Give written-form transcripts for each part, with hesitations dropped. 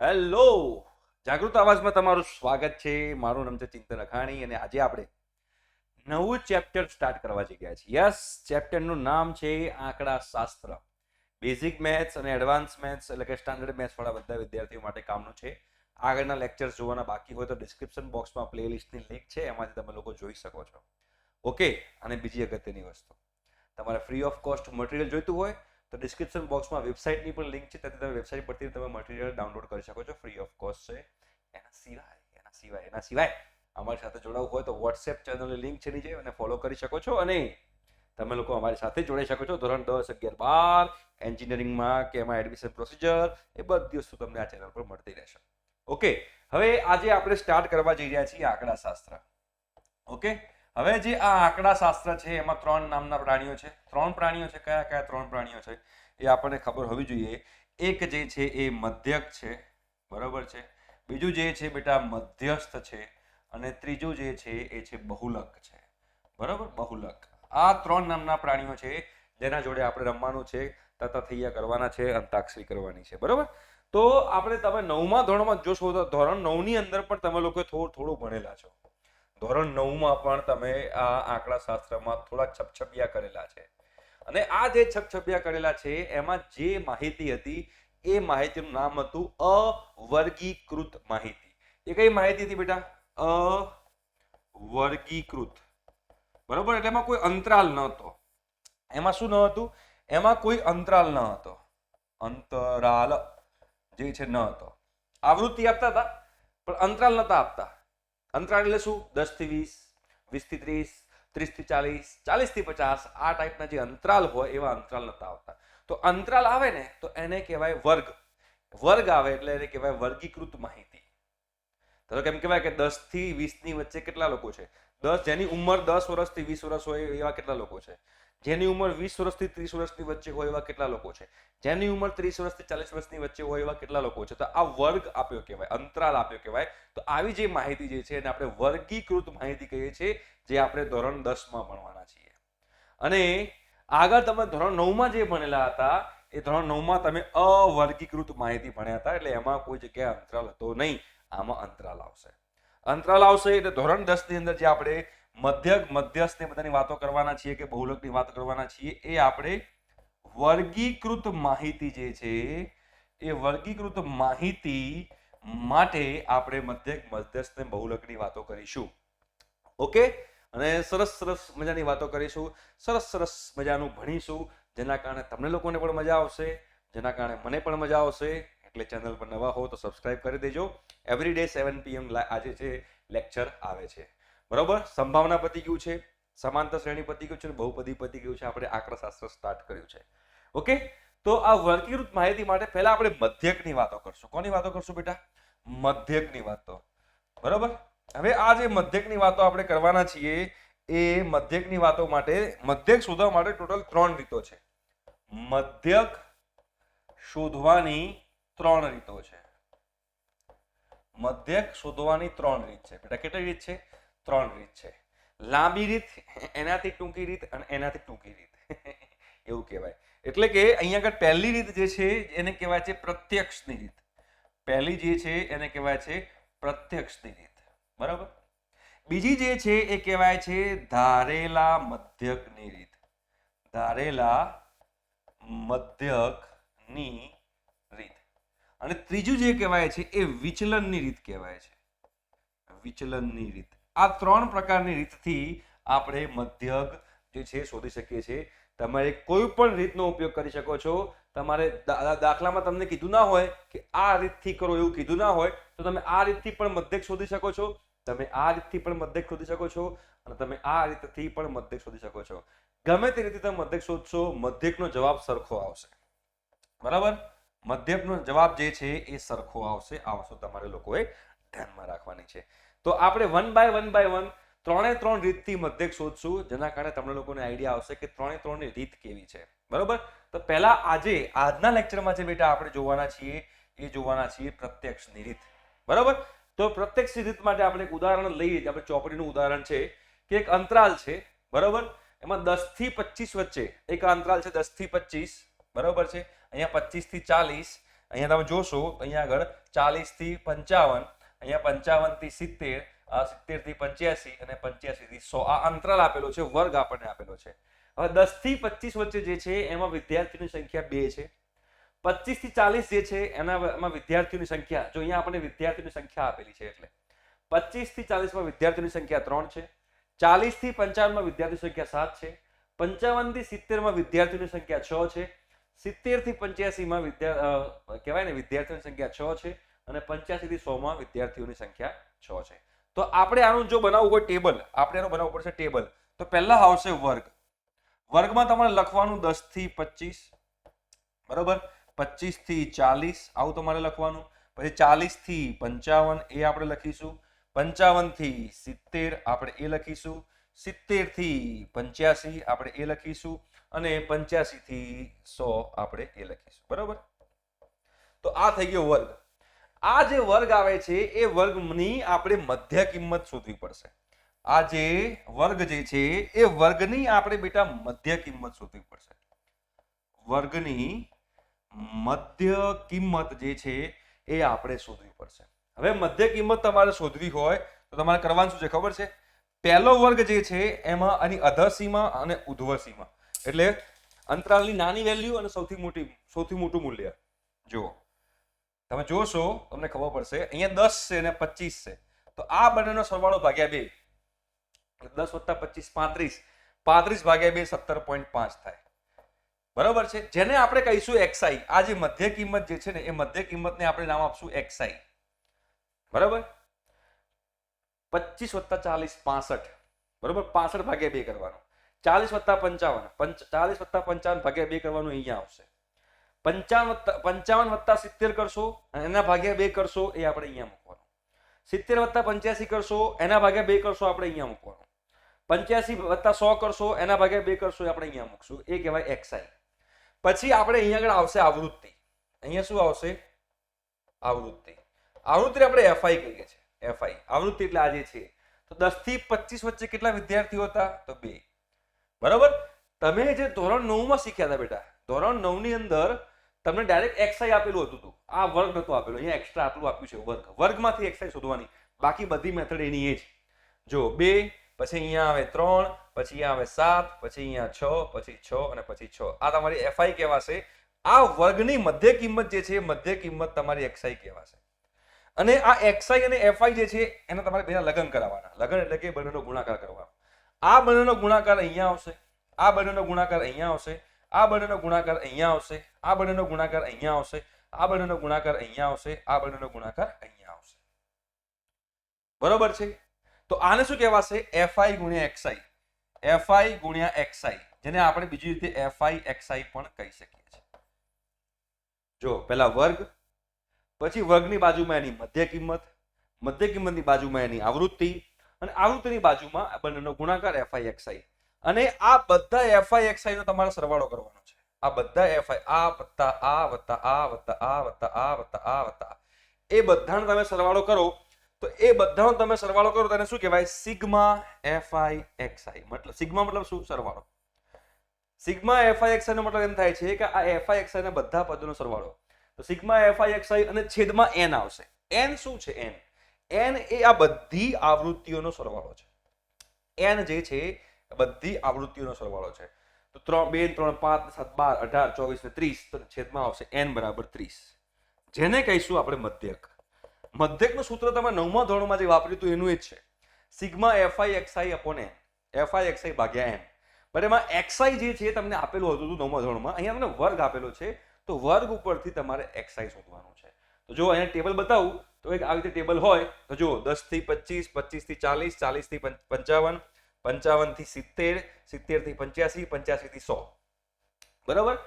Hello, જાગૃત અવાજમાં તમારું સ્વાગત છે. મારું નામ છે ચિંતન અખાણી અને આજે આપણે નવું ચેપ્ટર સ્ટાર્ટ કરવા જઈ રહ્યા છીએ. યસ, ચેપ્ટરનું નામ છે આંકડા શાસ્ત્ર. બેઝિક મેથ્સ અને એડવાન્સ મેથ્સ એટલે કે સ્ટાન્ડર્ડ મેથ્સ વાળા બધા વિદ્યાર્થીઓ માટે કામનું છે. આગળના લેક્ચર્સ જોવાના બાકી હોય તો ડિસ્ક્રિપ્શન બોક્સમાં પ્લેલિસ્ટની લિંક છે, એમાંથી તમે લોકો જોઈ શકો છો. ઓકે, અને બીજી અગત્યની વસ્તુ, તમારે ફ્રી ઓફ કોસ્ટ મટીરિયલ જોઈતું હોય તો ડિસ્ક્રિપ્શન બોક્સમાં વેબસાઇટની પણ લિંક છે, ત્યાંથી તમે વેબસાઇટ પરથી તમે મટીરિયલ ડાઉનલોડ કરી શકો છો. ફ્રી ઓફ કોસ્ટ છે. એના સિવાય અમારી સાથે જોડાવવું હોય તો વોટ્સએપ ચેનલની લિંક છે નીચે, અને ફોલો કરી શકો છો. અને તમે લોકો અમારી સાથે જોડાઈ શકો છો. ધોરણ 10, 11, 12 એન્જિનિયરિંગમાં કે એમાં એડમિશન પ્રોસિજર એ બધી વસ્તુ તમને આ ચેનલ પર મળતી રહેશે. ઓકે, હવે આજે આપણે સ્ટાર્ટ કરવા જઈ રહ્યા છીએ આંકડા શાસ્ત્ર. ઓકે, હવે જે આ આંકડા શાસ્ત્ર છે એમાં 3 નામના પ્રાણીઓ છે. 3 પ્રાણીઓ છે. કયા કયા 3 પ્રાણીઓ છે એ આપણને ખબર હોવી જોઈએ. એક જે છે એ મધ્યક છે, બરોબર છે. બીજું જે છે બેટા મધ્યસ્થ છે, અને ત્રીજું જે છે એ છે બહુલક છે, બરોબર. બહુલક. આ 3 નામના પ્રાણીઓ છે જેના જોડે આપણે રમવાનું છે, તતથૈયા કરવાના છે, અંતાક્ષરી કરવાની છે, બરોબર. તો આપણે તમે 9મા ધોરણમાં જોશો તો ધોરણ 9 ની અંદર પણ તમે લોકો થોડું ભણેલા છો. ધોરણ 9માં પણ તમે આ આંકડા શાસ્ત્રમાં થોડા છપછપિયા કરેલા છે. અને આ જે છપછપિયા કરેલા છે એમાં જે માહિતી હતી એ માહિતીનું નામ હતું અવર્ગીકૃત માહિતી. એ કઈ માહિતી હતી બેટા? અવર્ગીકૃત, બરોબર. એટલે એમાં કોઈ અંતરાલ ન હતો. એમાં શું ન હતું? એમાં કોઈ અંતરાલ ન હતો. અંતરાલ જે છે ન હતો. આવૃત્તિ આપતા હતા પણ અંતરાલ નતા આપતા. અંતરાલ એટલે શું? 10 થી 20, 20 થી 30, 30 થી 40, 40 થી 50, આ ટાઈપના જે અંતરાલ હોય એવા અંતરાલ નતા આવતા. તો અંતરાલ આવે ને તો એને કહેવાય વર્ગ. વર્ગ આવે એટલે એને કહેવાય વર્ગીકૃત માહિતી. તો કેમ કહેવાય કે 10 થી 20 ની વચ્ચે કેટલા લોકો છે? 10, જેની ઉંમર 10 વર્ષથી 20 વર્ષ હોય એવા કેટલા લોકો છે? જેની ઉંમર 20 વર્ષથી 30 વર્ષની વચ્ચે હોય એવા કેટલા લોકો છે? જેની ઉંમર 30 વર્ષથી 40 વર્ષની વચ્ચે હોય એવા કેટલા લોકો છે? તો આ વર્ગ આપ્યો કહેવાય, અંતરાલ આપ્યો કહેવાય. તો આવી જે માહિતી જે છે એને આપણે વર્ગીકૃત માહિતી કહીએ છીએ, જે આપણે ધોરણ 10માં ભણવાના છીએ. અને આગળ તમે ધોરણ 9માં જે ભણેલા હતા એ ધોરણ 9માં તમે અવર્ગીકૃત માહિતી ભણ્યા હતા, એટલે એમાં કોઈ જગ્યાએ અંતરાલ હતો નહીં. આમાં અંતરાલ આવશે. અંતરાલ આવશે એટલે ધોરણ 10 ની અંદર જે આપણે મધ્યક, મધ્યસ્થ ને બધાની વાતો કરવાના છીએ કે બહુલકની વાત કરવાના છીએ, એ આપણે વર્ગીકૃત માહિતી જે છે એ વર્ગીકૃત માહિતી માટે આપણે મધ્યક, મધ્યસ્થ ને બહુલકની વાતો કરીશું. ઓકે, અને સરસ સરસ મજાની વાતો કરીશું, સરસ સરસ મજાનું ભણીશું, જેના કારણે તમને લોકોને પણ મજા આવશે, જેના કારણે મને પણ મજા આવશે. એટલે ચેનલ પર નવા હો તો સબસ્ક્રાઇબ કરી દેજો. એવરી ડે 7 PM આજે છે લેક્ચર આવે છે, બરોબર. સંભાવના પતી ગયું છે, સમાંતર શ્રેણી પતી ગયું છે, બહુપદી પતી ગયું છે. આપણે આંકડાશાસ્ત્ર સ્ટાર્ટ કર્યું છે. ઓકે, તો આ વર્ગીકૃત માહિતી માટે પહેલા આપણે મધ્યકની વાતો કરશું. કોની વાતો કરશું બેટા? મધ્યકની વાતો, બરોબર. હવે આ જે મધ્યકની વાતો આપણે કરવાના છીએ એ મધ્યકની વાતો માટે, મધ્યક શોધવા માટે ટોટલ 3 રીતો છે. મધ્યક શોધવાની 3 રીતો છે. મધ્યક શોધવાની 3 રીત છે બેટા. કેટલી રીત છે? 3 રીત છે. લાંબી રીત, એનાથી ટૂંકી રીત અને એનાથી ટૂંકી રીત એવું કહેવાય. એટલે કે અહીંયા આગળ પહેલી રીત જે છે એને કહેવાય છે પ્રત્યક્ષની રીત. પહેલી જે છે એને કહેવાય છે પ્રત્યક્ષની રીત, બરાબર. બીજી જે છે એ કહેવાય છે ધારેલા મધ્યકની રીત. ધારેલા મધ્યકની રીત. અને ત્રીજું જે કહેવાય છે એ વિચલનની રીત કહેવાય છે. વિચલનની રીત. આ 3 પ્રકારની રીતથી આપણે મધ્યક જે છે શોધી શકીએ છીએ. તમારે કોઈ પણ રીતનો ઉપયોગ કરી શકો છો. તમારે દાખલામાં તમને કીધું ના હોય કે આ રીતથી કરો, એવું કીધું ના હોય તો તમે આ રીતથી પણ મધ્યક શોધી શકો છો. તમે આ રીતથી પણ મધ્યક શોધી શકો છો, અને તમે આ રીતથી પણ મધ્યક શોધી શકો છો. ગમે તે રીતે તમે મધ્યક શોધશો, મધ્યકનો જવાબ સરખો આવશે, બરાબર. મધ્યકનો જવાબ જે છે એ સરખો આવશે. આ વસ્તુ તમારે લોકોએ ધ્યાનમાં રાખવાની છે. તો આપણે 1 બાય 1 ત્રણે 3 રીતથી મધ્યક શોધશું, જેના કારણે તમને લોકોને આઈડિયા આવશે કે 3 ની રીત કેવી છે, બરોબર. તો પહેલા આજના લેક્ચરમાં જે બેટા આપણે જોવાના છીએ પ્રત્યક્ષની રીત, બરોબર. તો પ્રત્યક્ષની રીત માટે આપણે એક ઉદાહરણ લઈએ. આપણે ચોપડીનું ઉદાહરણ છે કે એક અંતરાલ છે, બરોબર. એમાં 10 થી 25 વચ્ચે એક અંતરાલ છે, 10 થી 25, બરોબર છે. અહીંયા 25 થી 40, અહીંયા તમે જોશો અહીંયા આગળ 40 થી 55, અહીંયા 55 થી 70, આ 70 થી 85 અને 85 થી 100 આ અંતરાલ આપેલો છે, વર્ગ આપણને આપેલો છે. હવે 10 થી 25 વચ્ચે જે છે એમાં વિદ્યાર્થીઓની સંખ્યા 2 છે. 25 થી 40 જે છે એમાં વિદ્યાર્થીઓની સંખ્યા, જો અહીંયા આપણને વિદ્યાર્થીઓની સંખ્યા આપેલી છે એટલે 25 થી 40 માં વિદ્યાર્થીઓની સંખ્યા 3 છે. 40 થી 55 માં વિદ્યાર્થીઓની સંખ્યા 7 છે. 55 થી 70 માં વિદ્યાર્થીઓની સંખ્યા 6 છે. 70 થી 85 માં કહેવાય ને વિદ્યાર્થીઓની સંખ્યા 6 છે અને 85 થી 100 માં વિદ્યાર્થીઓની સંખ્યા 6 છે. તો આપણે આનું જો બનાવવું હોય ટેબલ, આપણે આનું બનાવવું પડશે ટેબલ. તો પહેલા આવશે વર્ગ. વર્ગમાં તમારે લખવાનું 10 થી 25, બરોબર, 25 થી 40 આવું તમારે લખવાનું. પછી 40 થી 55 એ આપણે લખીશું. 55 થી 70 આપણે એ લખીશું. 70 થી 85 આપણે એ લખીશું અને 85 થી 100 આપણે એ લખીશું. બરોબર. તો આ થઈ ગયો વર્ગ. આ જે વર્ગ આવે છે એ વર્ગની આપણે મધ્ય કિંમત શોધવી પડશે. આ જે વર્ગ જે છે એ વર્ગની આપણે બેટા મધ્ય કિંમત શોધવી પડશે. વર્ગની મધ્ય કિંમત જે છે એ આપણે શોધવી પડશે. હવે મધ્ય કિંમત તમારે શોધવી હોય તો તમારે કરવાનું શું છે ખબર છે? પહેલો વર્ગ જે છે એમાં આની અધઃસીમા અને ઉધ્વસીમા, એટલે અંતરાલની નાની વેલ્યુ અને સૌથી મોટું મૂલ્ય. જુઓ, તમે જોશો તમને ખબર પડશે, અહીંયા 10 છે અને 25 છે, તો આ બંનેનો સરવાળો ભાગ્યા 2, 10 વત્તા 25 35, 35 ભાગ્યા 2 17.5 થાય. બરોબર છે. જેને આપણે કહીશું xi. આ જે મધ્ય કિંમત જે છે ને એ મધ્ય કિંમતને આપણે નામ આપશું xi. બરાબર. 25 વત્તા 40 65, બરોબર, 65 ભાગ્યા 2 કરવાનું. 40 વત્તા 55, 40 વત્તા 55 ભાગ્યા 2 કરવાનું અહીંયા આવશે. 55 વત્તા 70 કરશો અને એના ભાગ્યા 2 કરશો એ આપણે અહીંયા મૂકવાનું. 70 વત્તા 85 કરશો એના ભાગ્યા 2 કરશો આપણે અહીંયા મૂકવાનું. 85 વત્તા 100 કરશો એના ભાગ્યા 2 કરશો એ આપણે અહીંયા મૂકશું. એ કહેવાય xi. પછી આપણે અહીંયા આગળ આવશે આવૃત્તિ. અહીંયા શું આવશે? આવૃત્તિ. આવૃત્તિ આપણે fi કહીએ છીએ. fi આવૃત્તિ એટલે આ જે છે. તો 10 થી 25 વચ્ચે કેટલા વિદ્યાર્થીઓ હતા? તો 2. બરાબર. તમે જે ધોરણ 9 માં શીખ્યા હતા બેટા, ધોરણ 9 ની અંદર તમને ડાયરેક્ટ xi આપેલું હતું. આ વર્ગ નતો આપેલો, અહીંયા એક્સ્ટ્રા આટલું આપ્યું છે વર્ગ. વર્ગમાંથી xi શોધવાની, બાકી બધી મેથડ એની એ જ. જો 2, પછી અહીંયા આવે 3, પછી અહીંયા આવે 7, પછી અહીંયા 6, પછી 6 અને પછી 6. આ તમારી fi કહેવાશે. આ વર્ગની મધ્ય કિંમત જે છે મધ્ય કિંમત તમારી xi કહેવાશે. અને આ xi અને fi જે છે એને તમારે બેના લઘન કરાવવાના. લઘન એટલે કે બંનેનો ગુણાકાર કરવાનો. આ બંનેનો ગુણાકાર અહીંયા આવશે, આ બંનેનો ગુણાકાર અહીંયા આવશે, આ બંનેનો ગુણાકાર અહીંયા આવશે, આ બંનેનો ગુણાકાર અહીંયા આવશે, આ બંનેનો ગુણાકાર અહીંયા આવશે, આ બંનેનો ગુણાકાર અહીંયા આવશે. બરોબર છે. તો આને શું કહેવાશે? fi ગુણ્યા xi. fi ગુણ્યા xi, જેને આપણે બીજી રીતે fi xi પણ કહી શકીએ છીએ. જો પહેલા વર્ગ, પછી વર્ગની બાજુમાં એની મધ્ય કિંમત, મધ્ય કિંમતની બાજુમાં એની આવૃત્તિ અને આવૃત્તિની બાજુમાં આ બંનેનો ગુણાકાર fi xi. અને આ બધા fi xi નો તમારે સરવાળો કરવાનો છે. આ બધા fi, આ વત્તા આ વત્તા આ વત્તા આ વત્તા આ વત્તા આ વત્તા એ બધાનો તમે સરવાળો કરો તો એ બધાનો તમે સરવાળો કરો તેને શું કહેવાય? Sigma fi xi. મતલબ સિગ્મા મતલબ શું? સરવાળો. સિગ્મા fi xi નો મતલબ એમ થાય છે કે આ fi xi ના બધા પદોનો સરવાળો. તો સિગ્મા fi xi અને છેદમાં n આવશે. n શું છે? n એ આ બધી આવૃત્તિઓનો સરવાળો છે. n જે છે બધી આવૃત્તિઓનો સરવાળો છે. તો 3, 2, 3, 5, 7, 12, 18, 24 ને 30, તો છેદમાં આવશે n બરાબર 30. જેને કહીશું આપણે મધ્યક. મધ્યકનું સૂત્ર તમે 9મા ધોરણમાં જે વાપર્યું હતું એનું એ જ છે. Sigma fi xi upon n, fi xi ભાગ્યા n. બટ એમાં xi જે છે તમને આપેલું હતું 9મા ધોરણમાં, અહીંયા તમને વર્ગ આપેલો છે, તો વર્ગ ઉપરથી તમારે xi શોધવાનું છે. તો જો અહીંયા ટેબલ બતાવું તો એક આવી રીતે ટેબલ હોય તો જો 10 થી 25, 25 થી 40, 40 થી 55, 55 થી 70, 70 થી 85, 85 થી 100. બરાબર.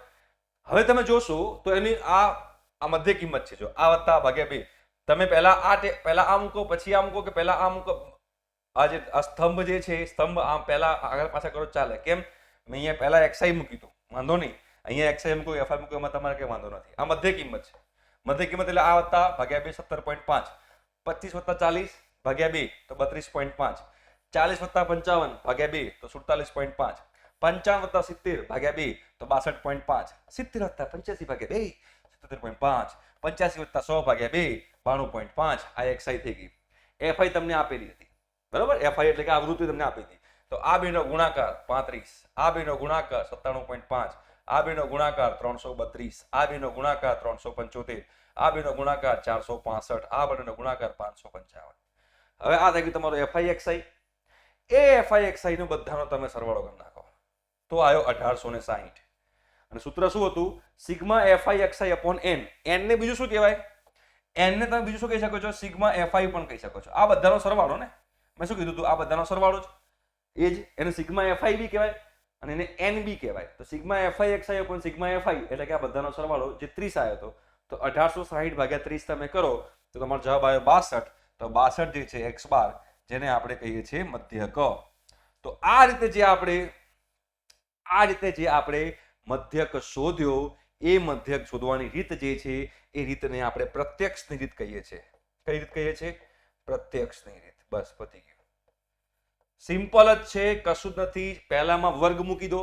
હવે તમે જોશો તો એની આ મધ્ય કિંમત છે. જો આ વત્તા ભાગ્યા 2. તમે પહેલા આ મૂકો, પછી આ મૂકો, કે પહેલા આ મૂકો. આ જે આ સ્તંભ જે છે સ્તંભ આમ પહેલા આગળ પાછા કરો ચાલે. કેમ? મેં અહીંયા પહેલા xi મૂકી દઉં, વાંધો નહીં. અહીંયા xi મૂકો, fi મૂકો, એમાં તમારે કઈ વાંધો નથી. આ મધ્ય કિંમત છે. મધ્ય કિંમત એટલે આ વત્તા ભાગ્યા 2 17.5. 25 વત્તા 40 ભાગ્યા 2 તો 32.5. 40 વત્તા 55 ભાગ્યા 2 તો 47.5. 55 વત્તા 70 ભાગ્યા 2 તો 62.5. 70 વત્તા 85 ભાગ્યા 2 77.5, 85 + 100 / 2 92.5. આ XI થઈ ગઈ. FI તમને આપેલી હતી, બરાબર. FI એટલે કે આવૃત્તિ તમને આપી હતી. તો આ બેનો ગુણાકાર 35, આ બેનો ગુણાકાર 97.5, આ બેનો ગુણાકાર 332, આ બેનો ગુણાકાર 375, આ બેનો ગુણાકાર 465, આ બેનો ગુણાકાર 555. હવે આ થઈ ગયું તમારો FI XI. એ FI XI નો બધાનો તમે સરવાળો કરી નાખો તો આવ્યો 1860. અને સૂત્ર શું હતું? Sigma FI XI upon n. n ને બીજું શું કહેવાય? n ને તમે બીજું શું કહી શકો છો? સિગ્મા FI પણ કહી શકો છો. આ બધાનો સરવાળો ને, મેં શું કીધું હતું? આ બધાનો સરવાળો જ એ જ. એને સિગ્મા FI બી કહેવાય અને એને n બી કહેવાય. તો sigma FI XI upon sigma FI એટલે કે આ બધાનો સરવાળો જે 30 આવ્યો હતો. તો 1860 / 30 તમે કરો તો તમારો જવાબ આવ્યો 62. તો 62 જે છે x બાર, જેને આપણે કહીએ છીએ મધ્યક. તો આ રીતે જે આપણે મધ્યક શોધ્યો, એ મધ્યક શોધવાની રીત જે છે એ રીતને આપણે પ્રત્યક્ષની રીત કહીએ છીએ. કઈ રીત કહીએ છીએ? પ્રત્યક્ષની રીત. બસ પતી ગયું. સિમ્પલ જ છે, કશું જ નથી. પહેલામાં વર્ગ મૂકી દો,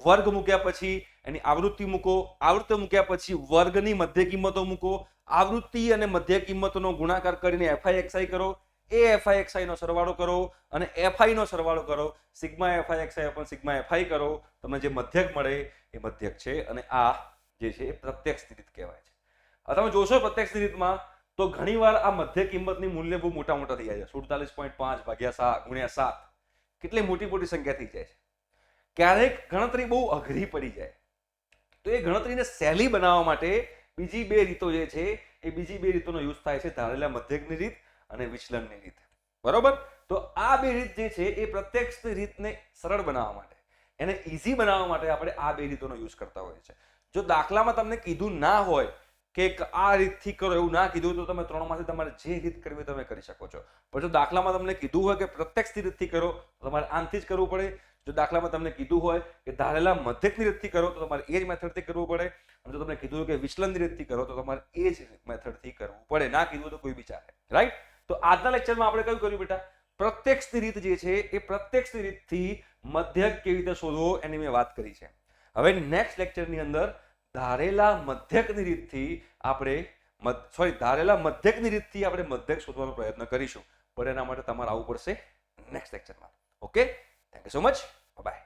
વર્ગ મૂક્યા પછી એની આવૃત્તિ મૂકો, આવૃત્તિ મૂક્યા પછી વર્ગની મધ્ય કિંમતો મૂકો, આવૃત્તિ અને મધ્ય કિંમતોનો ગુણાકાર કરીને FI XI કરો, એ FI XI નો સરવાળો કરો અને FI નો સરવાળો કરો, sigma FI XI upon sigma FI કરો, તમને જે મધ્યક મળે એ મધ્યક છે. અને આ જે છે એ પ્રત્યક્ષની રીત કહેવાય છે. હવે તમે જોશો પ્રત્યક્ષની રીતમાં તો ઘણીવાર આ મધ્ય કિંમતની મૂલ્ય બહુ મોટા થઈ જાય છે. 47.5 × 7 કેટલી મોટી સંખ્યા થઈ જાય છે. ક્યારેક ગણતરી બહુ અઘરી પડી જાય, તો એ ગણતરીને સહેલી બનાવવા માટે બીજી બે રીતો જે છે એ બીજી બે રીતોનો યુઝ થાય છે, ધારેલા મધ્યકની રીત અને વિચલનની રીત. બરોબર. તો આ બે રીત જે છે એ પ્રત્યક્ષની રીતને સરળ બનાવવા માટે, એને ઈઝી બનાવવા માટે આપણે આ બે રીતોનો યુઝ કરતા હોઈએ છીએ. જો દાખલામાં તમને કીધું ના હોય કે આ રીતથી કરો, એવું ના કીધું તો તમે ત્રણમાંથી તમારે જે રીત કરવી તમે કરી શકો છો. પણ જો દાખલામાં તમને કીધું હોય કે પ્રત્યક્ષની રીતથી કરો તો તમારે આનથી જ કરવું પડે. જો દાખલામાં તમને કીધું હોય કે ધારેલા મધ્યકની રીતથી કરો તો તમારે એ જ મેથડથી કરવું પડે. અને જો તમને કીધું હોય કે વિચલનની રીતથી કરો તો તમારે એ જ મેથડથી કરવું પડે. ના કીધું તો કોઈ બી ચાલે. રાઈટ. તો આજના લેક્ચરમાં આપણે કયું કર્યું બેટા? પ્રત્યક્ષની રીત જે છે એ પ્રત્યક્ષની રીતથી મધ્યક કેવી રીતે શોધવો એની મેં વાત કરી છે. હવે નેક્સ્ટ લેક્ચરની અંદર ધારેલા મધ્યકની રીતથી આપણે મધ્યક શોધવાનો પ્રયત્ન કરીશું. પણ એના માટે તમારે આવવું પડશે નેક્સ્ટ લેક્ચરમાં. Okay, thank you so much. By.